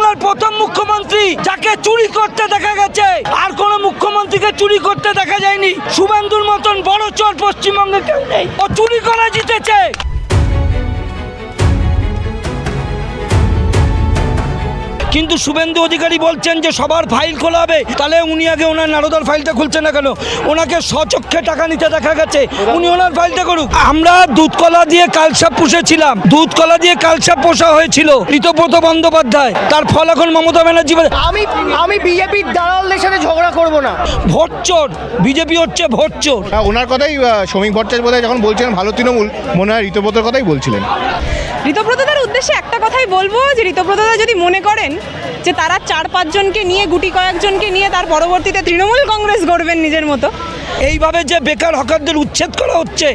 পশ্চিমবাংলার প্রথম মুখ্যমন্ত্রী যাকে চুরি করতে দেখা গেছে, আর কোন মুখ্যমন্ত্রীকে চুরি করতে দেখা যায়নি। শুভেন্দুর মতন বড় চোর পশ্চিমবঙ্গে কেউ নেই, ও চুরি করে জিতেছে। কিন্তু শুভেন্দু অধিকারী বলছেন যে সবার ফাইল খোলা হবে, তাহলে উনি আগে ওনার নারদার ফাইলটা খুলছেন না কেন? ওনাকে স্বচক্ষে টাকা নিতে দেখা গেছে, উনি ওনার ফাইলটা করুক। আমরা দুধকলা দিয়ে কালসাপ পুষেছিলাম, দুধকলা দিয়ে কালসাপ পোষা হয়েছিল ঋতব্রত বন্দ্যোপাধ্যায়, তার ফল এখন মমতা ব্যানার্জি। আমি বিজেপির দালালদের সাথে ঝগড়া করব না। ভোট চোর, বিজেপি হচ্ছে ভোট চোর। ওনার কথাই শ্রমিক ভট্টাচার্য বোধহয় যখন বলছিলেন ভালো তৃণমূল, মনে হয় ঋতব্রতর কথাই বলছিলেন। ঋতব্রতদার উদ্দেশ্যে একটা কথাই বলবো যে ঋতব্রতদা যদি মনে করেন যে তারা 4-5 জনকে নিয়ে, গুটি কয়েকজনকে নিয়ে তার পরবর্তীতে তৃণমূল কংগ্রেস গড়বেন নিজের মতো, এইভাবে যে বেকার হকারদের উচ্ছেদ করা হচ্ছে,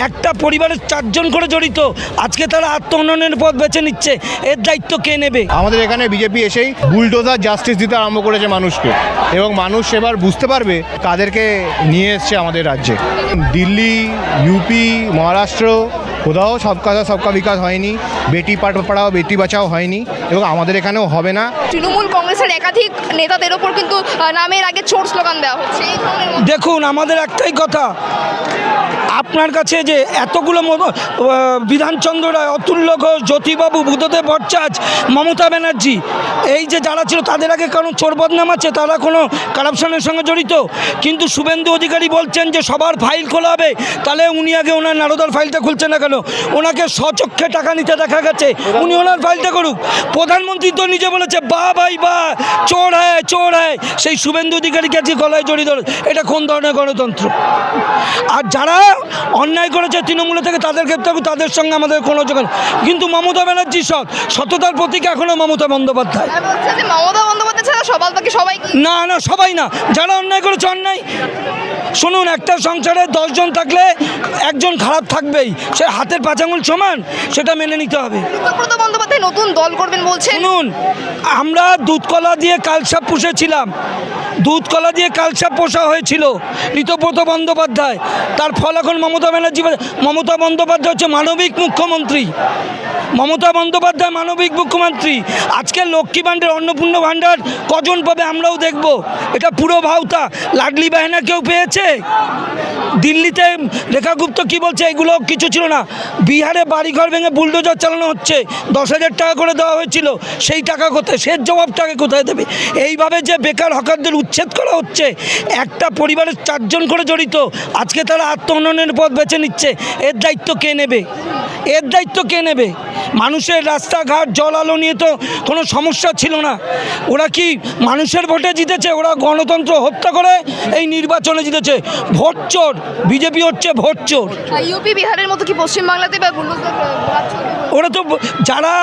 একটা পরিবারের 4 জন করে জড়িত, আজকে তারা আত্মউন্নয়নের পথ বেছে নিচ্ছে, এর দায়িত্ব কে নেবে? আমাদের এখানে বিজেপি এসেই বুলডোজার জাস্টিস দিতে আরম্ভ করেছে মানুষকে, এবং মানুষ এবার বুঝতে পারবে কাদেরকে নিয়ে এসছে আমাদের রাজ্যে। দিল্লি, ইউপি, মহারাষ্ট্র, কোথাও সবকা বিকাশ হয়নি, বেটি পড়াও বেটি বাঁচাও হয়নি, এবং আমাদের এখানেও হবে না। তৃণমূল কংগ্রেসের একাধিক নেতাদের ওপর কিন্তু নামের আগে চোর স্লোগান দেওয়া হচ্ছে। দেখুন, আমাদের একটাই কথা, আপনার কাছে যে এতগুলো বিধানচন্দ্র রায়, অতুল্য ঘোষ, জ্যোতিবাবু, বুদ্ধদেব ভট্টাচার্য, মমতা ব্যানার্জি, এই যে যারা ছিল তাদের আগে কোনো চোর বদনাম আছে? তারা কোনো কারাপশনের সঙ্গে জড়িত? কিন্তু শুভেন্দু অধিকারী বলছেন যে সবার ফাইল খোলা হবে, তাহলে উনি আগে ওনার নারদার ফাইলটা খুলছেন না কেন? ওনাকে স্বচক্ষে টাকা নিতে দেখা গেছে, উনি ওনার ফাইলটা করুক। প্রধানমন্ত্রী তো নিজে বলেছে বা ভাই বা, চোর হ্যায় চোর হ্যায়, সেই শুভেন্দু অধিকারীকে আজকে গলায় জড়িয়ে ধরে, এটা কোন ধরনের গণতন্ত্র? আর যারা অন্যায় করেছে তৃণমূল থেকে তাদের গ্রেপ্তার, তাদের সঙ্গে আমাদের কোনো যোগাযোগ। কিন্তু মমতা ব্যানার্জি সততার প্রতীক এখনো মমতা বন্দ্যোপাধ্যায়। মমতা বন্দ্যোপাধ্যায় ছাড়া সবাই না, সবাই না, যারা অন্যায় করেছে অন্যায়। শুনুন, একটা সংসারে 10 জন থাকলে একজন খারাপ থাকবেই, সে হাতের 5 আঙুল সমান, সেটা মেনে নিতে হবে। ঋতব্রত বন্দ্যোপাধ্যায় নতুন দল করবেন বলছেন। শুনুন, আমরা দুধকলা দিয়ে কালসাপ পুষেছিলাম, দুধকলা দিয়ে কালসাপ পোষা হয়েছিল ঋতব্রত বন্দ্যোপাধ্যায়, তার ফল এখন মমতা ব্যানার্জি। মমতা বন্দ্যোপাধ্যায় হচ্ছে মানবিক মুখ্যমন্ত্রী, মমতা বন্দ্যোপাধ্যায় মানবিক মুখ্যমন্ত্রী। আজকে লক্ষ্মী ভাণ্ডার, অন্নপূর্ণ ভাণ্ডার কজন পাবে আমরাও দেখব, এটা পুরো ভাওতা। লাডলি বাহিনা কেউ পেয়েছে? দিল্লিতে রেখা গুপ্ত কী বলছে, এগুলো কিছু ছিল না। বিহারে বাড়িঘর ভেঙে বুলডোজার চালানো হচ্ছে, 10,000 টাকা করে দেওয়া হয়েছিল, সেই টাকা কোথায়? সে জবাবটাকে কোথায় দেবে? এইভাবে যে বেকার হকারদের উচ্ছেদ করা হচ্ছে, একটা পরিবারের 4 জন করে জড়িত, আজকে তারা আত্মউন্নয়নের পথ বেছে নিচ্ছে, এর দায়িত্ব কে নেবে? এর দায়িত্ব কে নেবে? মানুষের রাস্তাঘাট, জল আলো নিয়ে তো কোনো সমস্যা ছিল না। ওরা কি মানুষের ভোটে জিতেছে? ওরা গণতন্ত্র হত্যা করে এই নির্বাচনে জিতেছে। ভোট চোর, বিজেপি হচ্ছে ভোট চোর। ইউপি, বিহারের মতো কি পশ্চিমবাংলাতে বা ওরা তো যারা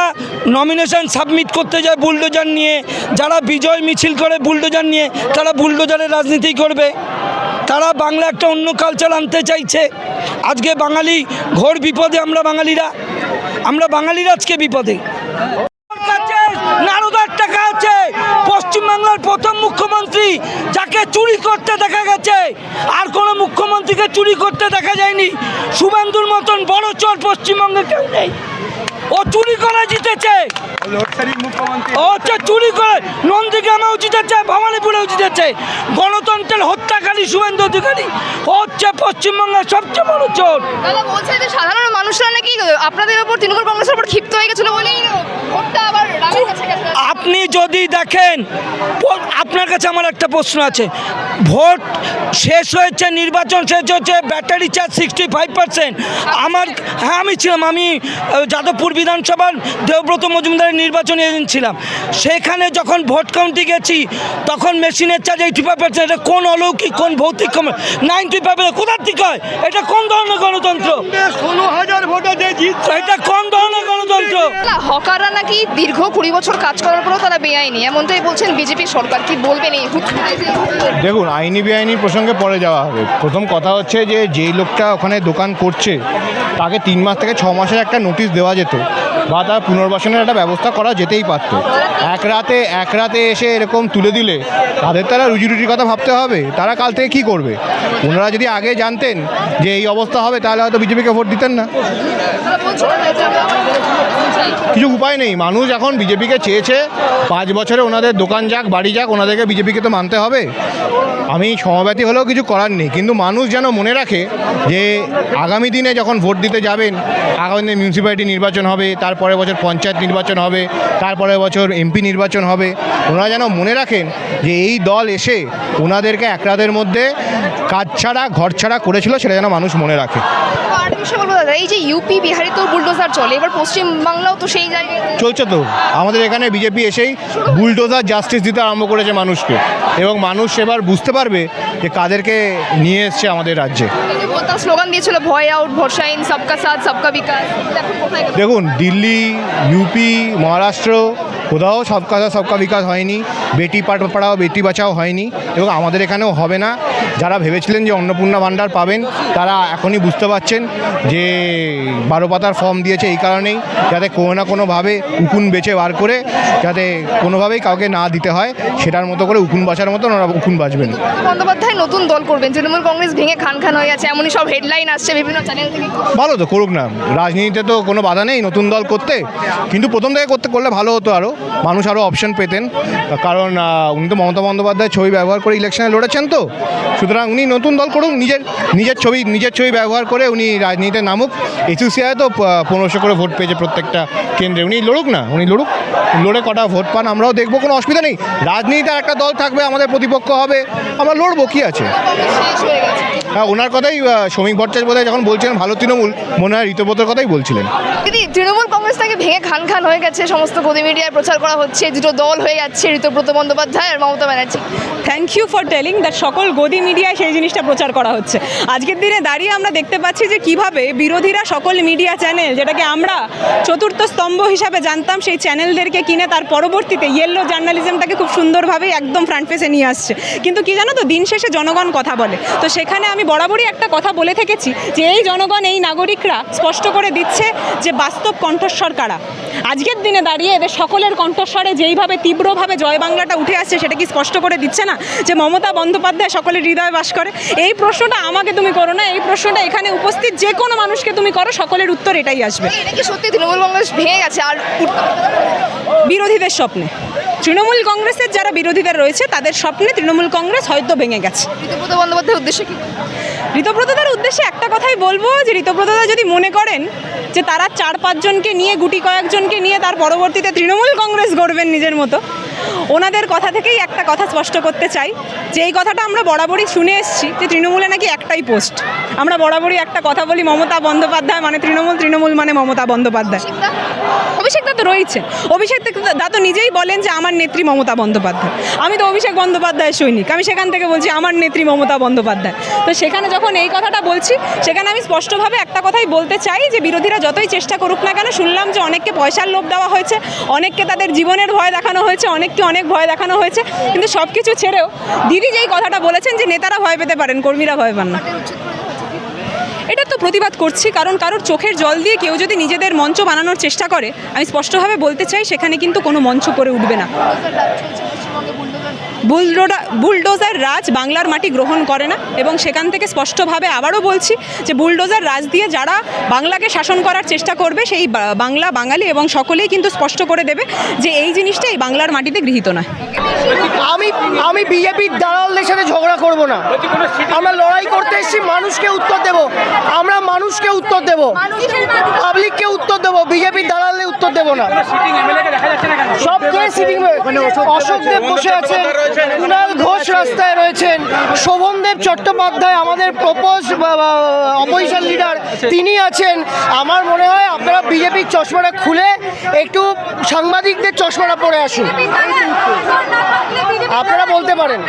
নমিনেশন সাবমিট করতে যায় বুলডোজার নিয়ে, যারা বিজয় মিছিল করে বুলডোজার নিয়ে, তারা বুলডোজারের রাজনীতি করবে। তারা বাংলা একটা অন্য কালচার আনতে চাইছে। আজকে বাঙালি ঘোর বিপদে, আমরা বাঙালিরা আজকে বিপদে। নারদার টাকা আছে, পশ্চিমবাংলার প্রথম মুখ্যমন্ত্রী যাকে চুরি করতে দেখা গেছে, আর কোনো মুখ্যমন্ত্রীকে চুরি করতে দেখা যায়নি। শুভেন্দুর মতন বড় চোর পশ্চিমবঙ্গে কেউ নেই, ও চুরি করে জিতেছে। ও হচ্ছে চুরি করে, নন্দীগ্রামেও জিতেছে, ভবানীপুরেও জিতেছে। গণতন্ত্রের হত্যাকারী শুভেন্দু অধিকারী, ও হচ্ছে পশ্চিমবঙ্গের সবচেয়ে বড় চোর। দাদা বলছে যে সাধারণ মানুষরা নাকি আপনাদের উপর, তৃণমূল কংগ্রেসের উপর ক্ষিপ্ত হয়ে গেছিল বলেই ভোটটা আবার রামের কাছে গেছে। আপনি যদি দেখেন, আপনার কাছে আমার একটা প্রশ্ন আছে, ভোট শেষ হয়েছে, নির্বাচন শেষ হচ্ছে, ব্যাটারি চার্জ 65%। আমি ছিলাম, আমি যাদবপুর বিধানসভার দেবব্রত মজুমদারের নির্বাচনী এজেন্ট ছিলাম। সেখানে যখন ভোট কাউন্টি গেছি, তখন মেশিনের চার্জ 85%। এটা কোন অলৌকিক, কোন ভৌতিক 95%? কোথার থেকে হয়? এটা কোন ধরনের গণতন্ত্র? 16,000 ভোটে এটা কোন ধরনের গণতন্ত্র? হকাররা নাকি দীর্ঘ 20 বছর কাজ করার পরেও তারা বেআইনি, এমনটাই বলছেন বিজেপি সরকার। কি বলবেন এই? দেখুন, আইনি বেআইনি প্রসঙ্গে পরে যাওয়া হবে। প্রথম কথা হচ্ছে যে যেই লোকটা ওখানে দোকান করছে, তাকে 3 মাস থেকে 6 মাসের একটা নোটিশ দেওয়া যেত, বা তার পুনর্বাসনের একটা ব্যবস্থা করা যেতেই পারত। এক রাতে এসে এরকম তুলে দিলে তাদের তারা রুজি রুটির কথা ভাবতে হবে, তারা কাল থেকে কী করবে। ওনারা যদি আগে জানতেন যে এই অবস্থা হবে তাহলে হয়তো বিজেপিকে ভোট দিতেন না। কিছু উপায় নেই, মানুষ এখন বিজেপিকে চেয়েছে, 5 বছরে ওনাদের দোকান যাক বাড়ি যাক, ওনাদেরকে বিজেপিকে তো মানতে হবে। আমি সমব্যথী হলেও কিছু করার নেই, কিন্তু মানুষ যেন মনে রাখে যে আগামী দিনে যখন ভোট দিতে যাবেন, আগামী দিনে মিউনিসিপ্যালিটি নির্বাচন হবে, তারপরের বছর পঞ্চায়েত নির্বাচন হবে, তারপরের বছর এমপি নির্বাচন হবে, ওনারা যেন মনে রাখেন যে এই দল এসে ওনাদেরকে এক রাতের মধ্যে কাজ ছাড়া ঘর ছাড়া করেছিল, সেটা যেন মানুষ মনে রাখে। আরেকটা বিষয় বলবো দাদা, এই যে ইউপি বিহারে তো বুলডোজার চলে, এবার পশ্চিমবাংলাও তো সেই জায়গায় চলছে তো। আমাদের এখানে বিজেপি এসেই বুলডোজার জাস্টিস দিতে আরম্ভ করেছে মানুষকে, এবং মানুষ এবার বুঝতে পারবে যে কাদেরকে নিয়ে এসছে আমাদের রাজ্যে। তার স্লোগান দিয়েছিল ভয় আউট ভরসা ইন সবকা সাথ সবকা বিকাশ। এখন কোথায় গেল? দেখুন, দিল্লি, ইউপি, মহারাষ্ট্র কোথাও সবকা সাথ সবকা বিকাশ হয়নি, বেটি পড়াও বেটি বাঁচাও হয়নি, এবং আমাদের এখানেও হবে না। যারা ভেবেছিলেন যে অন্নপূর্ণা ভাণ্ডার পাবেন, তারা এখনই বুঝতে পারছেন যে 12 পাতার ফর্ম দিয়েছে এই কারণেই, যাতে কোনো না কোনোভাবে উকুন বেছে বার করে যাতে কোনোভাবেই কাউকে না দিতে হয়, সেটার মতো করে উকুন বাঁচার মতো ওনারা উকুন বাঁচবেন। বন্দ্যোপাধ্যায় নতুন দল করবেন, তৃণমূল কংগ্রেস ভেঙে খান খান হয়ে গেছে, এমনই সব হেডলাইন আসছে বিভিন্ন চ্যানেল থেকে। ভালো তো করুক না, রাজনীতিতে তো কোনো বাধা নেই নতুন দল করতে, কিন্তু প্রথম থেকে করলে ভালো হতো, আরও মানুষ আরও অপশন পেতেন। কারণ উনি তো মমতা বন্দ্যোপাধ্যায়ের ছবি ব্যবহার করে ইলেকশনে লড়েছেন, তো সুতরাং উনি নতুন দল করুন, নিজের ছবি ব্যবহার করে উনি রাজনীতিতে নামুক। এসইউসিআই তো 1500 করে ভোট পেয়েছে প্রত্যেকটা কেন্দ্রে, উনি লড়ুক, লড়ে কটা ভোট পান আমরাও দেখবো, কোনো অসুবিধা নেই। রাজনীতিতে একটা দল থাকবে, আমাদের প্রতিপক্ষ হবে, আমরা লড়বো, কী আছে। শেষ হয়ে গেছে। হ্যাঁ, ওনার কথাই শ্রমিক ভট্টাচার্য বোধহয় যখন বলছিলেন ভালো তৃণমূল, মনে হয় ঋতব্রতর কথাই বলছিলেন। দিদি, তৃণমূল কংগ্রেসটাকে ভেঙে খান খান হয়ে গেছে, সমস্ত গদি মিডিয়ায় প্রচার করা হচ্ছে, দুটো দল হয়ে যাচ্ছে, ঋতব্রত বন্দ্যোপাধ্যায় আর Mamata Banerjee. Thank you for telling that সকল গদি মিডিয়ায় সেই জিনিসটা প্রচার করা হচ্ছে। আজকের দিনে দাঁড়িয়ে আমরা দেখতে পাচ্ছি যে কিভাবে বিরোধীরা সকল মিডিয়া চ্যানেল, যেটাকে আমরা চতুর্থ স্তম্ভ হিসাবে জানতাম, সেই চ্যানেলদেরকে কিনে তার পরবর্তীতে ইয়েলো জার্নালিজমটাকে খুব সুন্দরভাবেই একদম ফ্রন্ট ফেসে নিয়ে আসছে। কিন্তু কি জানো তো, দিন শেষে জনগণ কথা বলে। তো সেখানে আমি বরাবরই একটা কথা বলে থেকেছি যে এই জনগণ, এই নাগরিকরা স্পষ্ট করে দিচ্ছে যে বাস্তব কণ্ঠস্বর কারা। আজকের দিনে দাঁড়িয়ে এদের সকলের কণ্ঠস্বরে যেইভাবে তীব্রভাবে জয় বাংলাটা উঠে আসছে, সেটা কি স্পষ্ট করে দিচ্ছে না যে মমতা বন্দ্যোপাধ্যায় সকলের হৃদয়ে বাস করে? এই প্রশ্নটা আমাকে তুমি করো না, এই প্রশ্নটা এখানে উপস্থিত যে কোনো মানুষকে তুমি করো, সকলের উত্তর এটাই আসবে। এটা কি সত্যি তৃণমূল কংগ্রেস ভেঙে গেছে? আর বিরোধীদের স্বপ্নে, তৃণমূল কংগ্রেসের যারা বিরোধীদের রয়েছে তাদের স্বপ্নে তৃণমূল কংগ্রেস হয়তো ভেঙে গেছে। ঋতব্রত বন্দ্যোপাধ্যায়ের উদ্দেশ্যে কি? ঋতব্রতদার উদ্দেশ্যে একটা কথাই বলবো যে ঋতব্রতদা যদি মনে করেন যে তারা 4-5 জনকে নিয়ে, গুটি কয়েকজনকে নিয়ে তার পরবর্তীতে তৃণমূল কংগ্রেস গড়বেন নিজের মতো, ওনাদের কথা থেকেই একটা কথা স্পষ্ট করতে চাই যে এই কথাটা আমরা বরাবরই শুনে এসেছি যে তৃণমূলে নাকি একটাই পোস্ট। আমরা বরাবরই একটা কথা বলি, মমতা বন্দ্যোপাধ্যায় মানে তৃণমূল, তৃণমূল মানে মমতা বন্দ্যোপাধ্যায়। অভিষেক দা তো রয়েছে, অভিষেক দা তো নিজেই বলেন যে আমার নেত্রী মমতা বন্দ্যোপাধ্যায়। আমি তো অভিষেক বন্দ্যোপাধ্যায়ের সৈনিক, আমি সেখান থেকে বলছি আমার নেত্রী মমতা বন্দ্যোপাধ্যায়। তো সেখানে যখন এই কথাটা বলছি, সেখানে আমি স্পষ্টভাবে একটা কথাই বলতে চাই যে বিরোধীরা যতই চেষ্টা করুক না কেন, শুনলাম যে অনেককে পয়সার লোভ দেওয়া হয়েছে, অনেককে তাদের জীবনের ভয় দেখানো হয়েছে, অনেককে অনেক ভয় দেখানো হয়েছে, কিন্তু সব কিছু ছেড়েও দিদি যেই কথাটা বলেছেন যে নেতারা ভয় পেতে পারেন, কর্মীরা ভয় পান না, এটা তো প্রতিবাদ করছি। কারণ কারোর চোখের জল দিয়ে কেউ যদি নিজেদের মঞ্চ বানানোর চেষ্টা করে, আমি স্পষ্টভাবে বলতে চাই সেখানে কিন্তু কোনো মঞ্চ করে উঠবে না। বুলডোজার রাজ বাংলার মাটি গ্রহণ করে না, এবং সেখান থেকে স্পষ্টভাবে আবারও বলছি যে বুলডোজার রাজ দিয়ে যারা বাংলাকে শাসন করার চেষ্টা করবে, সেই বাংলা, বাঙালি এবং সকলেই কিন্তু স্পষ্ট করে দেবে যে এই জিনিসটা এই বাংলার মাটিতে গৃহীত নয়। আমি বিজেপির দালালদের সাথে ঝগড়া করব না, আমরা লড়াই করতে এসেছি, মানুষকে উত্তর দেব, আমরা মানুষকে উত্তর দেব, পাবলিককে উত্তর দেব, বিজেপির দালালদের উত্তর দেব না। সব সিটিং, অশোক দেব বসে আছেন, কুণাল ঘোষ রাস্তায় রয়েছেন, শোভনদেব চট্টোপাধ্যায় আমাদের অপোজিশন লিডার, তিনি আছেন। আমার মনে হয় আপনারা বিজেপির চশমাটা খুলে একটু সাংবাদিকদের চশমাটা পরে আসুন, আপনারা বলতে পারেন।